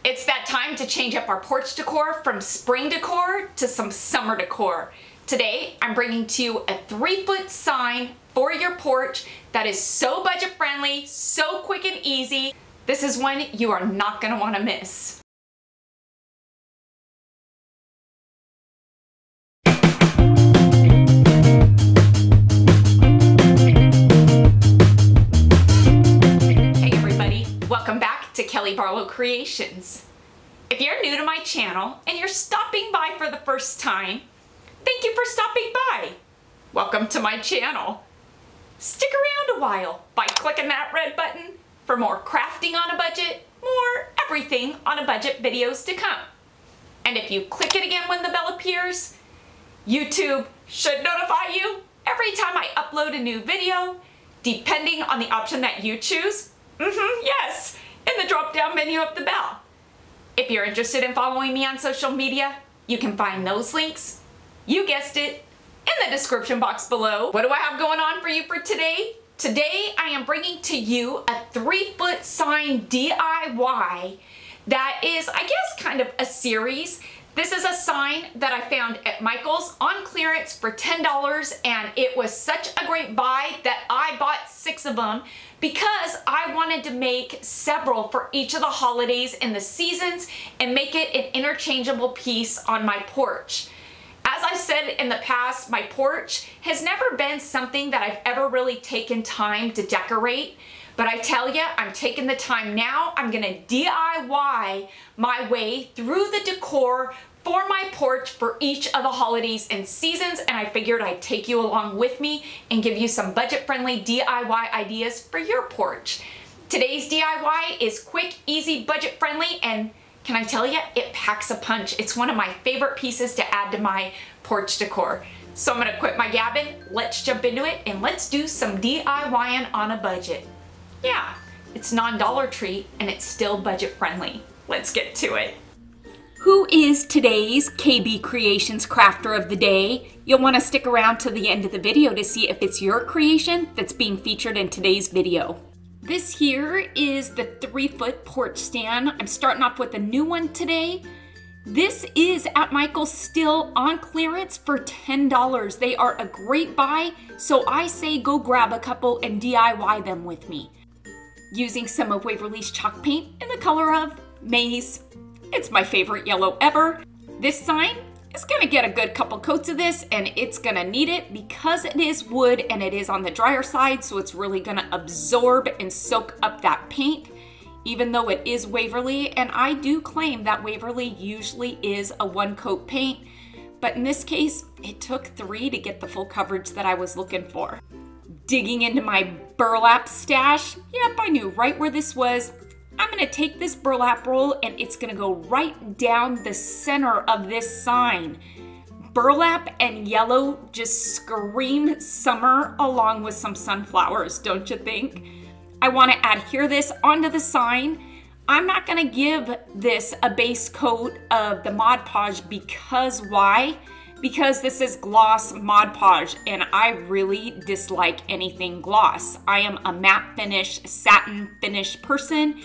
It's that time to change up our porch decor from spring decor to some summer decor. Today, I'm bringing to you a 3-foot sign for your porch that is so budget friendly, so quick and easy. This is one you are not gonna wanna miss. Welcome back to Kelly Barlow Creations. If you're new to my channel and you're stopping by for the first time, thank you for stopping by. Welcome to my channel. Stick around a while by clicking that red button for more crafting on a budget, more everything on a budget videos to come. And if you click it again when the bell appears, YouTube should notify you every time I upload a new video, depending on the option that you choose. Yes, in the drop-down menu of the bell. If you're interested in following me on social media, you can find those links, you guessed it, in the description box below. What do I have going on for you for today? Today, I am bringing to you a 3-foot sign DIY that is, I guess, kind of a series. This is a sign that I found at Michael's on clearance for $10, and it was such a great buy that I bought 6 of them because I wanted to make several for each of the holidays and the seasons and make it an interchangeable piece on my porch. As I've said in the past, my porch has never been something that I've ever really taken time to decorate. But I tell you, I'm taking the time now. I'm gonna DIY my way through the decor for my porch for each of the holidays and seasons, and I figured I'd take you along with me and give you some budget-friendly DIY ideas for your porch. Today's DIY is quick, easy, budget-friendly, and can I tell you, it packs a punch. It's one of my favorite pieces to add to my porch decor. So I'm gonna quit my gabbing, let's jump into it, and let's do some DIYing on a budget. Yeah, it's non-Dollar Tree and it's still budget friendly. Let's get to it. Who is today's KB Creations crafter of the day? You'll want to stick around to the end of the video to see if it's your creation that's being featured in today's video. This here is the 3-foot porch stand. I'm starting off with a new one today. This is at Michael's still on clearance for $10. They are a great buy, so I say go grab a couple and DIY them with me. Using some of Waverly's chalk paint in the color of maize. It's my favorite yellow ever. This sign is gonna get a good couple coats of this, and it's gonna need it because it is wood and it is on the drier side, so it's really gonna absorb and soak up that paint, even though it is Waverly, and I do claim that Waverly usually is a 1-coat paint, but in this case, it took 3 to get the full coverage that I was looking for. Digging into my burlap stash, yep, I knew right where this was. I'm gonna take this burlap roll and it's gonna go right down the center of this sign. Burlap and yellow just scream summer along with some sunflowers, don't you think? I wanna adhere this onto the sign. I'm not gonna give this a base coat of the Mod Podge because why? Because this is gloss Mod Podge and I really dislike anything gloss. I am a matte finish, satin finish person,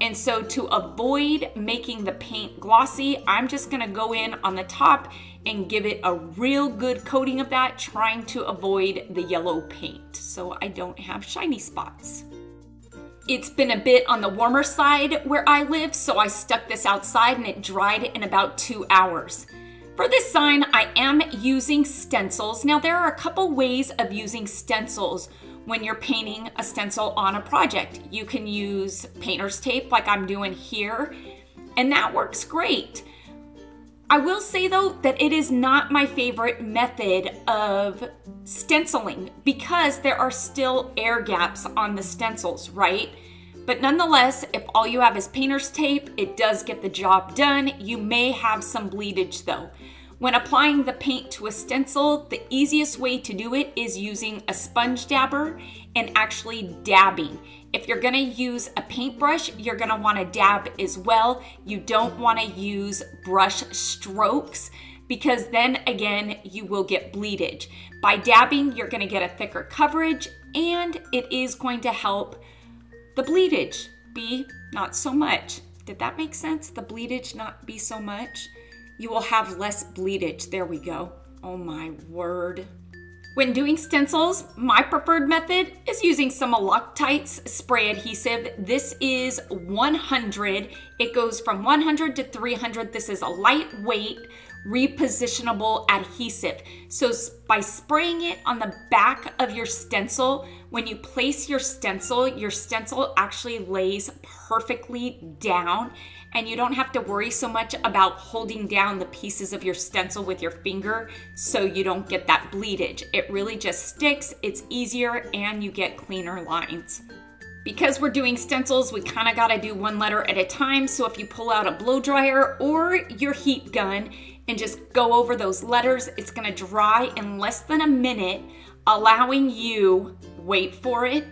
and so to avoid making the paint glossy, I'm just gonna go in on the top and give it a real good coating of that, trying to avoid the yellow paint so I don't have shiny spots. It's been a bit on the warmer side where I live, so I stuck this outside and it dried in about 2 hours. For this sign, I am using stencils. Now, there are a couple ways of using stencils when you're painting a stencil on a project. You can use painter's tape like I'm doing here, and that works great. I will say though that it is not my favorite method of stenciling because there are still air gaps on the stencils, right? But nonetheless, if all you have is painter's tape, it does get the job done. You may have some bleedage though. When applying the paint to a stencil, the easiest way to do it is using a sponge dabber and actually dabbing. If you're gonna use a paintbrush, you're gonna wanna dab as well. You don't wanna use brush strokes because then again, you will get bleedage. By dabbing, you're gonna get a thicker coverage and it is going to help the bleedage be not so much. Did that make sense? The bleedage not be so much? You will have less bleedage. There we go. Oh my word. When doing stencils, my preferred method is using some Loctite's spray adhesive. This is 100. It goes from 100 to 300. This is a lightweight, repositionable adhesive. So by spraying it on the back of your stencil, when you place your stencil actually lays perfectly down, and you don't have to worry so much about holding down the pieces of your stencil with your finger so you don't get that bleedage. It really just sticks, it's easier, and you get cleaner lines. Because we're doing stencils, we kind of got to do one letter at a time. So if you pull out a blow dryer or your heat gun and just go over those letters, it's going to dry in less than a minute, allowing you, wait for it,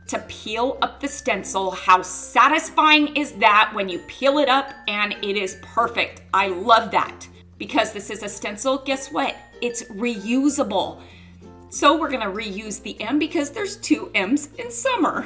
to peel up the stencil. How satisfying is that when you peel it up and it is perfect? I love that. Because this is a stencil, guess what? It's reusable. So we're gonna reuse the M because there's 2 M's in summer.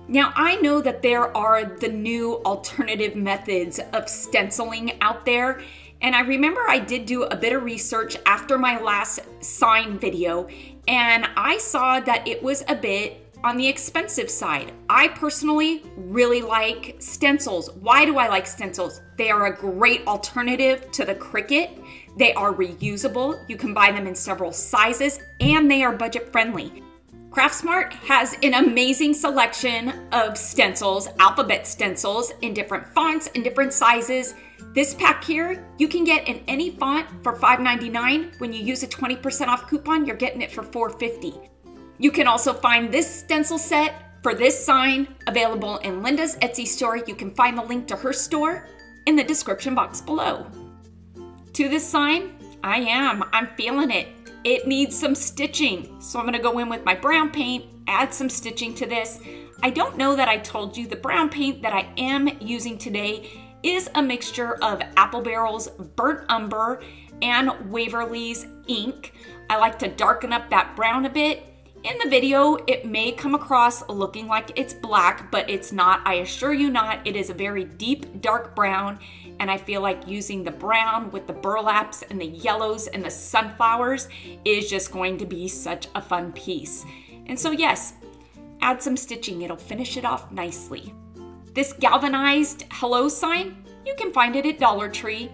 Now I know that there are the new alternative methods of stenciling out there. And I remember I did do a bit of research after my last sign video, and I saw that it was a bit on the expensive side. I personally really like stencils. Why do I like stencils? They are a great alternative to the Cricut. They are reusable. You can buy them in several sizes, and they are budget friendly. Craftsmart has an amazing selection of stencils, alphabet stencils in different fonts and different sizes. This pack here, you can get in any font for $5.99. When you use a 20% off coupon, you're getting it for $4.50. You can also find this stencil set for this sign available in Linda's Etsy store. You can find the link to her store in the description box below. To this sign, I'm feeling it. It needs some stitching. So I'm gonna go in with my brown paint, add some stitching to this. I don't know that I told you the brown paint that I am using today is a mixture of Apple Barrel's Burnt Umber and Waverly's ink. I like to darken up that brown a bit. In the video, it may come across looking like it's black, but it's not. I assure you not. It is a very deep, dark brown, and I feel like using the brown with the burlaps and the yellows and the sunflowers is just going to be such a fun piece. And so yes, add some stitching. It'll finish it off nicely. This galvanized hello sign, you can find it at Dollar Tree.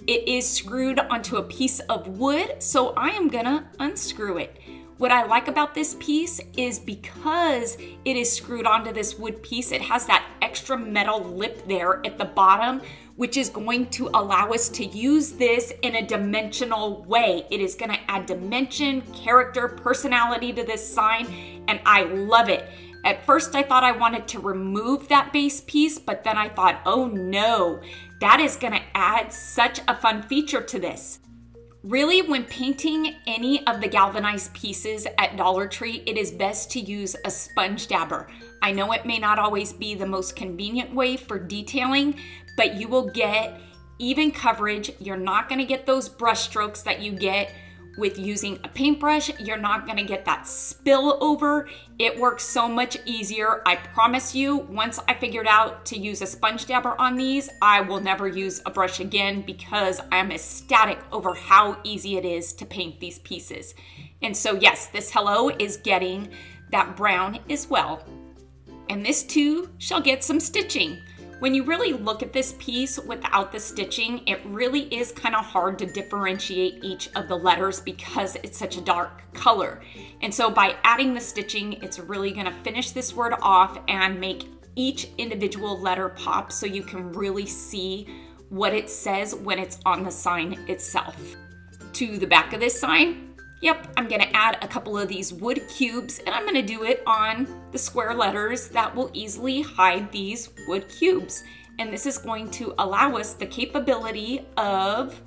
It is screwed onto a piece of wood, so I am gonna unscrew it. What I like about this piece is because it is screwed onto this wood piece, it has that extra metal lip there at the bottom, which is going to allow us to use this in a dimensional way. It is gonna add dimension, character, personality to this sign, and I love it. At first I thought I wanted to remove that base piece, but then I thought, oh no, that is gonna add such a fun feature to this. Really, when painting any of the galvanized pieces at Dollar Tree, it is best to use a sponge dabber. I know it may not always be the most convenient way for detailing, but you will get even coverage. You're not gonna get those brush strokes that you get with using a paintbrush. You're not gonna get that spill over. It works so much easier. I promise you, once I figured out to use a sponge dabber on these, I will never use a brush again because I'm ecstatic over how easy it is to paint these pieces. And so yes, this hello is getting that brown as well. And this too shall get some stitching. When you really look at this piece without the stitching, it really is kind of hard to differentiate each of the letters because it's such a dark color. And so by adding the stitching, it's really gonna finish this word off and make each individual letter pop so you can really see what it says when it's on the sign itself. To the back of this sign, yep, I'm gonna add a couple of these wood cubes, and I'm gonna do it on the square letters that will easily hide these wood cubes. And this is going to allow us the capability of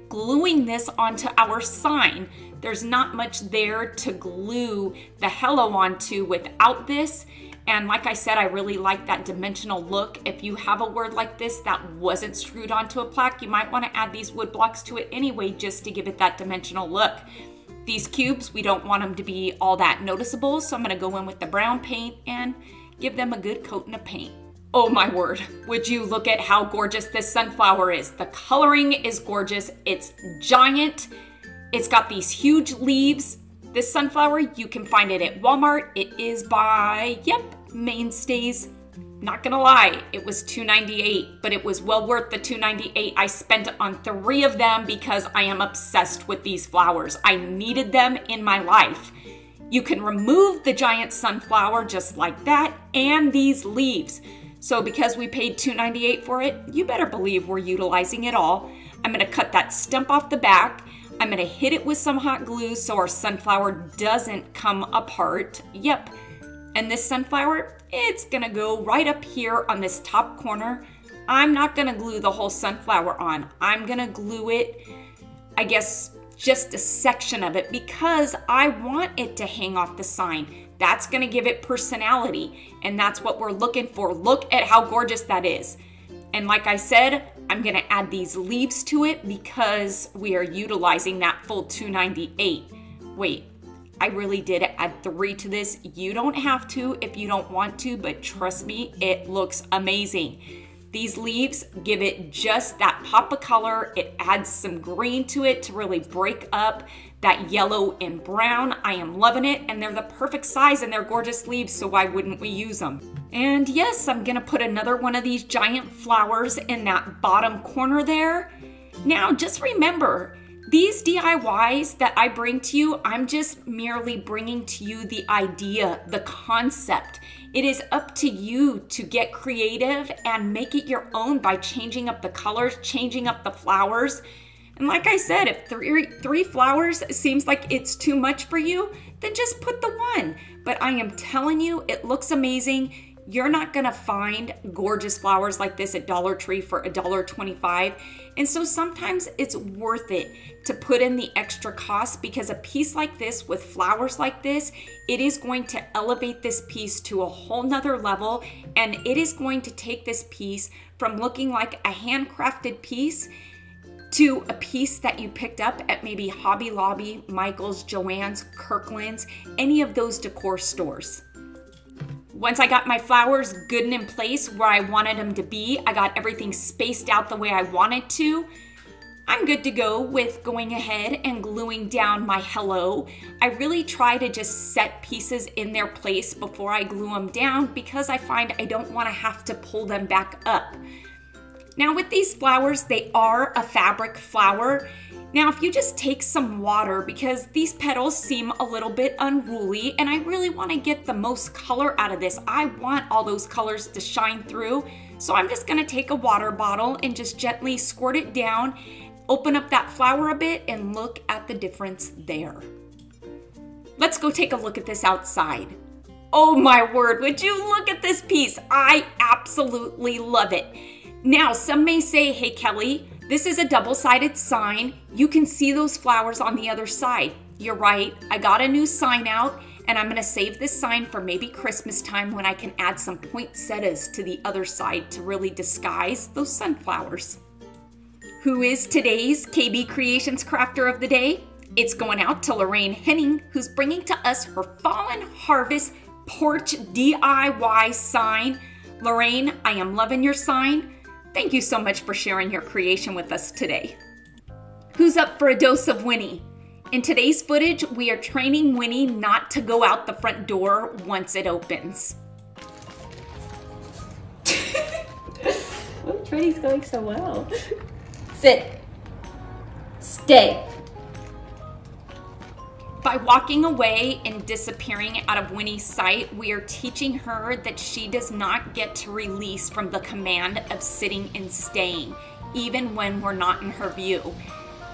gluing this onto our sign. There's not much there to glue the hello onto without this. And like I said, I really like that dimensional look. If you have a word like this that wasn't screwed onto a plaque, you might wanna add these wood blocks to it anyway, just to give it that dimensional look. These cubes, we don't want them to be all that noticeable, so I'm gonna go in with the brown paint and give them a good coating of paint. Oh my word, would you look at how gorgeous this sunflower is. The coloring is gorgeous. It's giant. It's got these huge leaves. This sunflower, you can find it at Walmart. It is by, yep, Mainstays. Not gonna lie, it was $2.98, but it was well worth the $2.98. I spent on 3 of them because I am obsessed with these flowers. I needed them in my life. You can remove the giant sunflower just like that and these leaves. So because we paid $2.98 for it, you better believe we're utilizing it all. I'm gonna cut that stump off the back. I'm gonna hit it with some hot glue so our sunflower doesn't come apart. Yep, and this sunflower, it's gonna go right up here on this top corner. I'm not gonna glue the whole sunflower on. I'm gonna glue it, I guess, just a section of it because I want it to hang off the sign. That's gonna give it personality, and that's what we're looking for. Look at how gorgeous that is. And like I said, I'm gonna add these leaves to it because we are utilizing that full $2.98. Wait, I really did add 3 to this. You don't have to if you don't want to, but trust me, it looks amazing. These leaves give it just that pop of color. It adds some green to it to really break up that yellow and brown. I am loving it, and they're the perfect size and they're gorgeous leaves, so why wouldn't we use them? And yes, I'm gonna put another one of these giant flowers in that bottom corner there. Now, just remember, these DIYs that I bring to you, I'm just merely bringing to you the idea, the concept. It is up to you to get creative and make it your own by changing up the colors, changing up the flowers. And like I said, if 3 flowers seems like it's too much for you, then just put the 1. But I am telling you, it looks amazing. You're not gonna find gorgeous flowers like this at Dollar Tree for $1.25. And so sometimes it's worth it to put in the extra cost because a piece like this with flowers like this, it is going to elevate this piece to a whole nother level, and it is going to take this piece from looking like a handcrafted piece to a piece that you picked up at maybe Hobby Lobby, Michael's, Joann's, Kirkland's, any of those decor stores. Once I got my flowers good and in place where I wanted them to be, I got everything spaced out the way I wanted to, I'm good to go with going ahead and gluing down my hello. I really try to just set pieces in their place before I glue them down because I find I don't want to have to pull them back up. Now with these flowers, they are a fabric flower. Now if you just take some water, because these petals seem a little bit unruly and I really want to get the most color out of this. I want all those colors to shine through. So I'm just going to take a water bottle and just gently squirt it down, open up that flower a bit, and look at the difference there. Let's go take a look at this outside. Oh my word, would you look at this piece? I absolutely love it. Now, some may say, hey Kelly, this is a double-sided sign. You can see those flowers on the other side. You're right, I got a new sign out, and I'm gonna save this sign for maybe Christmas time when I can add some poinsettias to the other side to really disguise those sunflowers. Who is today's KB Creations Crafter of the Day? It's going out to Lorraine Henning, who's bringing to us her Fallen Harvest Porch DIY sign. Lorraine, I am loving your sign. Thank you so much for sharing your creation with us today. Who's up for a dose of Winnie? In today's footage, we are training Winnie not to go out the front door once it opens. Oh, training's going so well. Sit. Stay. By walking away and disappearing out of Winnie's sight, we are teaching her that she does not get to release from the command of sitting and staying, even when we're not in her view.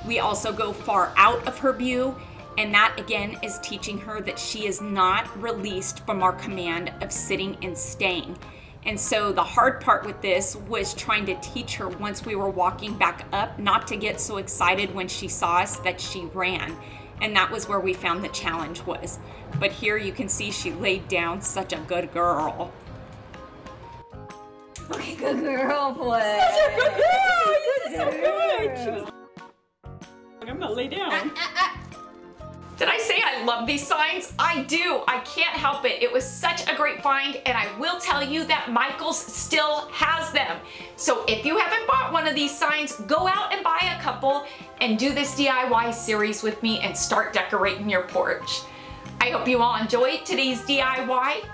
We also go far out of her view, and that again is teaching her that she is not released from our command of sitting and staying. And so the hard part with this was trying to teach her once we were walking back up not to get so excited when she saw us that she ran. And that was where we found the challenge was. But here you can see she laid down. Such a good girl. Okay, good girl, boy. Such a good girl. You did so good. She was like, I'm gonna lay down. Did I say I love these signs? I do. I can't help it. It was such a great find, and I will tell you that Michael's still has them. So if you haven't bought one of these signs, go out and buy a couple and do this DIY series with me and start decorating your porch. I hope you all enjoyed today's DIY,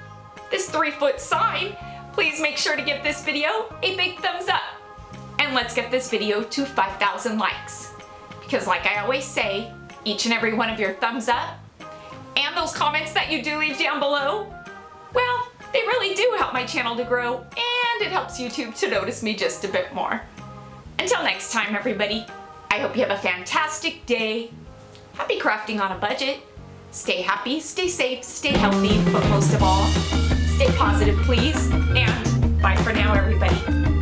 this 3-foot sign. Please make sure to give this video a big thumbs up. And let's get this video to 5,000 likes. Because like I always say, each and every one of your thumbs up and those comments that you do leave down below, well, they really do help my channel to grow, and it helps YouTube to notice me just a bit more. Until next time, everybody, I hope you have a fantastic day. Happy crafting on a budget. Stay happy, stay safe, stay healthy, but most of all, stay positive, please. And bye for now, everybody.